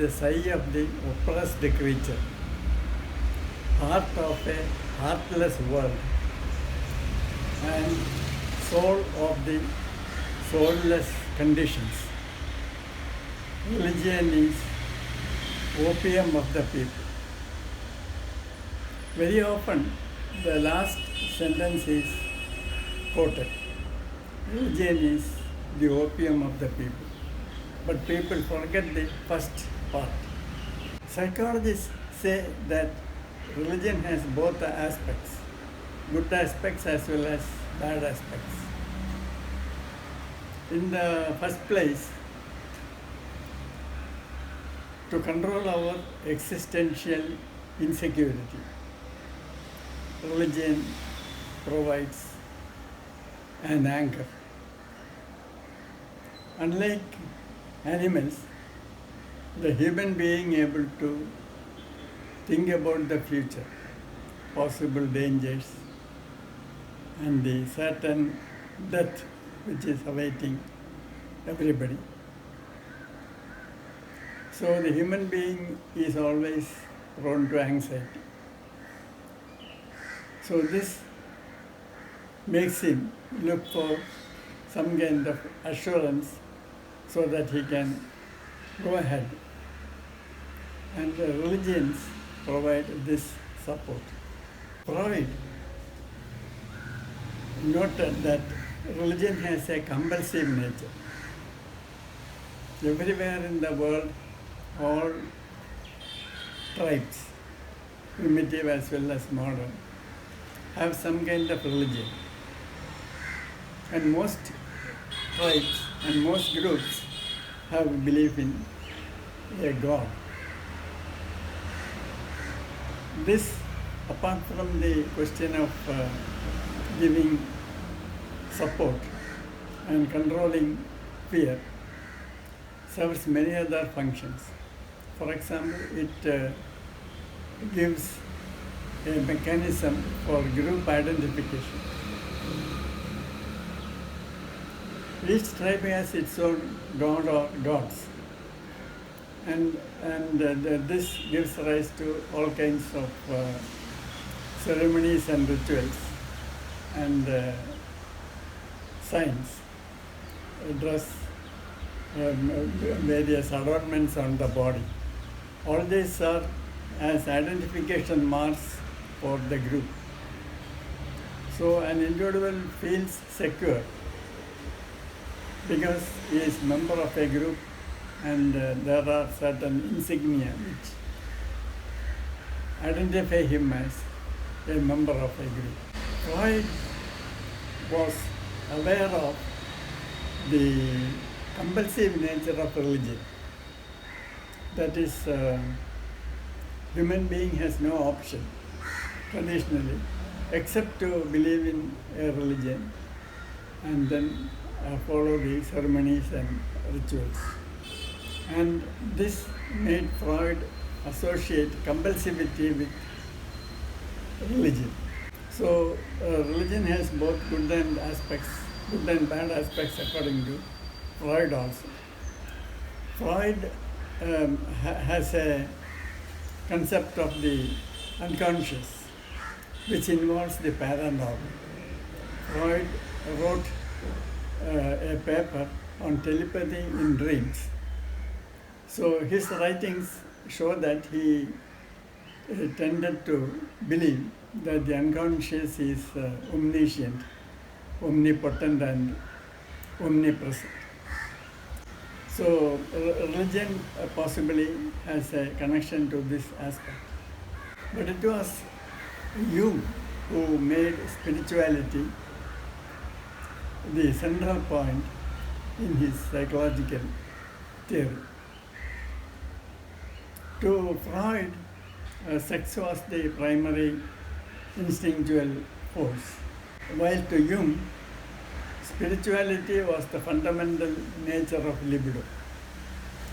the sigh of the oppressed creature, heart of a heartless world, and soul of the soulless conditions. Religion is opium of the people. Very often, the last sentence is quoted. Religion is the opium of the people. But people forget the first part. Psychologists say that religion has both aspects, good aspects as well as bad aspects. In the first place, to control our existential insecurity, religion provides an anchor. Unlike animals, the human being able to think about the future, possible dangers, and the certain death which is awaiting everybody. So the human being is always prone to anxiety. So this makes him look for some kind of assurance so that he can go ahead. And religions provide this support. Freud noted that religion has a compulsive nature. Everywhere in the world, all tribes, primitive as well as modern, have some kind of religion. And most tribes and most groups have belief in a God. This, apart from the question of giving support and controlling fear, serves many other functions. For example, it gives a mechanism for group identification. Each tribe has its own god or gods, and this gives rise to all kinds of ceremonies and rituals and signs, dress, various adornments on the body. All these are as identification marks for the group. So an individual feels secure because he is member of a group, and there are certain insignia which identify him as a member of a group. Freud was aware of the compulsive nature of religion. That is, human being has no option traditionally except to believe in a religion and then follow the ceremonies and rituals. And this made Freud associate compulsivity with religion. So religion has both good and bad aspects according to Freud also. Freud has a concept of the unconscious, which involves the paranormal. Freud wrote a paper on telepathy in dreams. So his writings show that he tended to believe that the unconscious is omniscient, omnipotent, and omnipresent. So religion possibly has a connection to this aspect. But it was Jung who made spirituality the central point in his psychological theory. To Freud, sex was the primary instinctual force, while to Jung, spirituality was the fundamental nature of libido.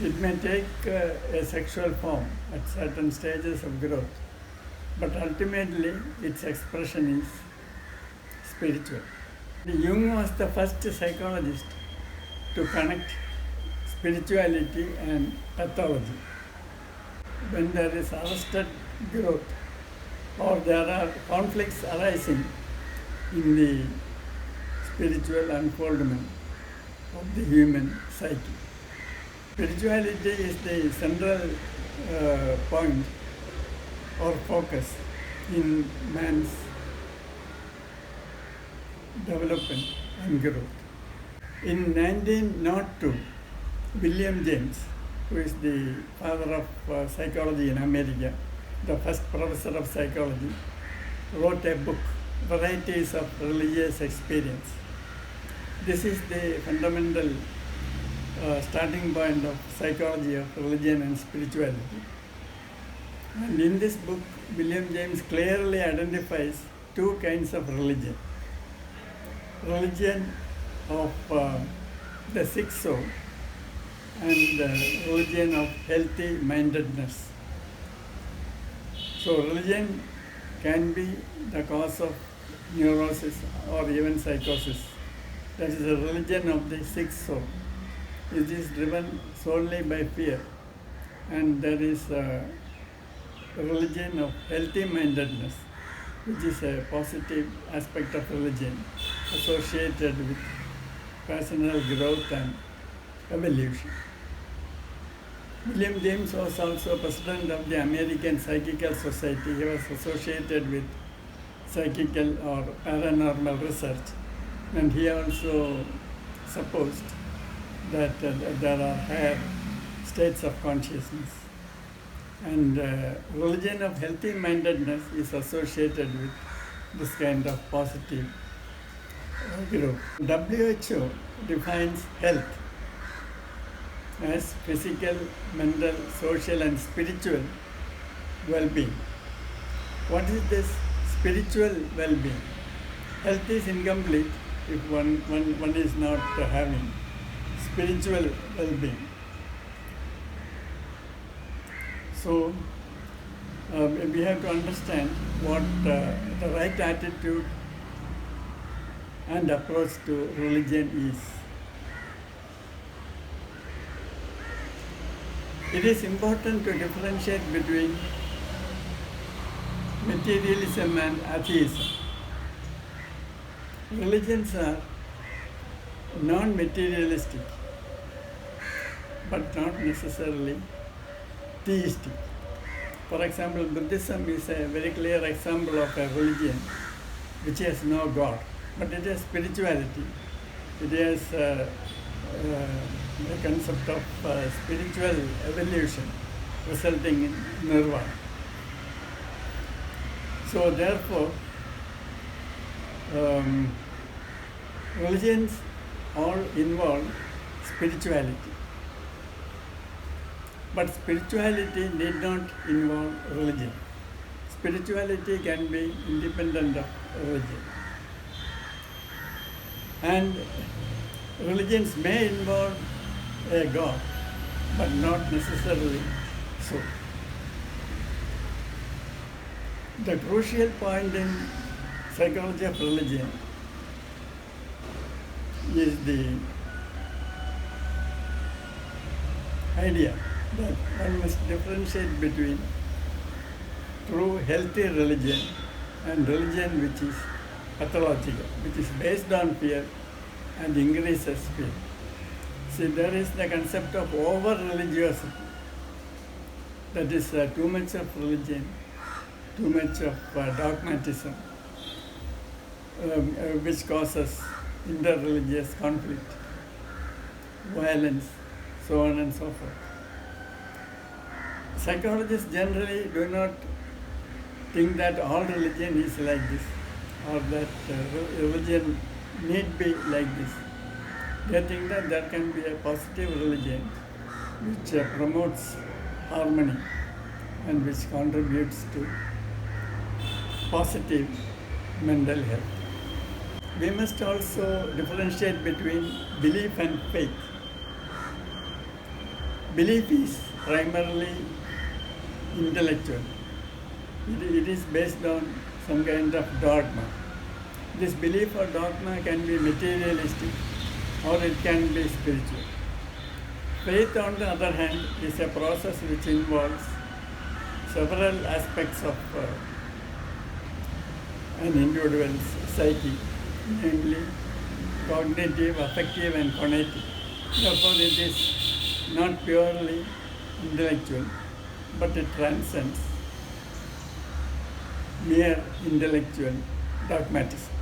It may take a sexual form at certain stages of growth, but ultimately its expression is spiritual. Jung was the first psychologist to connect spirituality and pathology. when there is arrested growth or there are conflicts arising in the spiritual unfoldment of the human psyche. Spirituality is the central point or focus in man's development and growth. In 1902, William James, who is the father of psychology in America, the first professor of psychology, wrote a book, Varieties of Religious Experience. This is the fundamental starting point of psychology of religion and spirituality. And in this book, William James clearly identifies two kinds of religion. Religion of the sick soul and religion of healthy mindedness. So religion can be the cause of neurosis or even psychosis. That is a religion of the sick soul. It is driven solely by fear, and there is a religion of healthy mindedness, which is a positive aspect of religion associated with personal growth and evolution. William James was also president of the American Psychical Society. He was associated with psychical or paranormal research, and he also supposed that there are higher states of consciousness. And religion of healthy mindedness is associated with this kind of positive growth. WHO defines health as physical, mental, social and spiritual well-being. What is this spiritual well-being? Health is incomplete if one is not having spiritual well-being. So we have to understand what the right attitude and approach to religion is. It is important to differentiate between materialism and atheism. Religions are non-materialistic, but not necessarily theistic. For example, Buddhism is a very clear example of a religion which has no God, but it has spirituality. It has the concept of spiritual evolution resulting in nirvana. So therefore, religions all involve spirituality. But spirituality need not involve religion. Spirituality can be independent of religion. And religions may involve a God, but not necessarily so. The crucial point in psychology of religion is the idea that one must differentiate between true healthy religion and religion which is pathological, which is based on fear and increases fear. See, there is the concept of over-religiosity. That is too much of religion, too much of dogmatism, which causes inter-religious conflict, violence, so on and so forth. Psychologists generally do not think that all religion is like this, or that religion need be like this. They think that there can be a positive religion which promotes harmony and which contributes to positive mental health. We must also differentiate between belief and faith. Belief is primarily intellectual. It is based on some kind of dogma. This belief or dogma can be materialistic or it can be spiritual. Faith, on the other hand, is a process which involves several aspects of an individual's psyche, namely cognitive, affective, and conative. Therefore, it is not purely intellectual, but it transcends mere intellectual dogmatism.